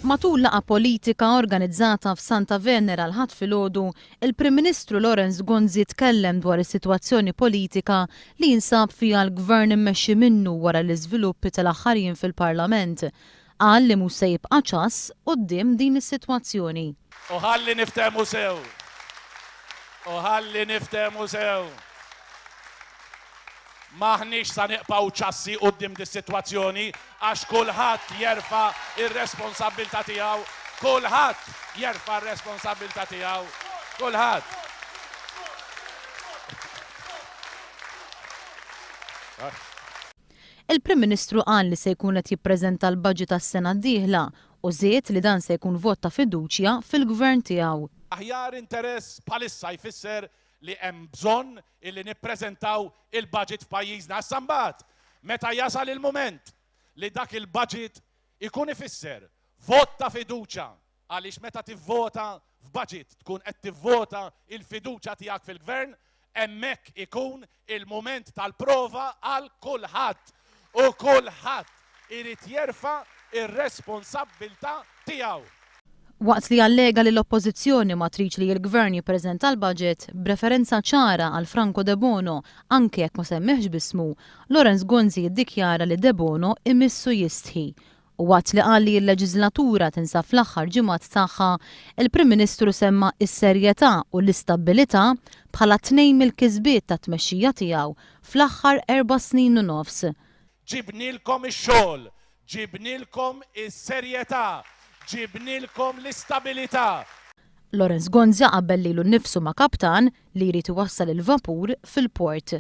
Matul laqa politika organizzata f'Santa Venera l-ħadd filgħodu, il-Prim Ministru Lawrence Gonzi tkellem dwar is-sitwazzjoni politika li jinsab fiha l-Gvern immexxi minnu wara l-iżviluppi tal-aħħarjien fil-Parlament. Qal li mhux se jibqa' ċass quddiem din is-sitwazzjoni. Ħalli niftehmu sew. Ħalli niftehmu sew. Maħniex sa neqpaw ċassi quddiem dis-sitwazzjoni għax kulħadd jerfa' ir-responsabbiltà tiegħu, kulħadd jerfa' r-responsabbiltà tiegħu, kulħadd. Il-Prim Ministru qal li se jkun qed jippreżenta l-baġit tas-sena d-dieħla u żied li dan se jkun vot ta' fiduċja fil-Gvern tiegħu. Aħjar interess bħalissa jfisser li hemm bżonn illi nippreżentaw il-budget f'pajjiżna issa mbagħad meta jasal il-mument li dak il-budget ikun ifisser vot ta' fiduċja għaliex meta tivvota f'budget tkun qed tivvota il-fiduċja tiegħek fil-gvern hemmhekk ikun il-mument tal-prova għal kulħadd u kulħadd irid jerfa' ir-responsabbiltà tiegħu. Waqt li allega li l-oppożizzjoni ma tridx li l-Gvern jippreżenta l-budget b'referenza ċara għal Franco De Bono anke jekk ma semmeħx bismu, Lawrence Gonzi jiddikjara li De Bono imissu jistħi. U waqt li qal li l-leġislatura tinsab fl-aħħar ġimgħat tagħha, il-Prim Ministru semma s-serjetà u l-istabbilità bħala tnejn mill-kisbiet ta' tmexxija tiegħu fl-aħħar 4 snin u nofs. Ġibnilkom ix-xogħol, ġibnilkom is-serjetà, ġibnilkom l-istabilità. Lawrence Gonzi qabbel lilu nnifsu ma' kaptan li jrid iwassal il-vapur fil-port.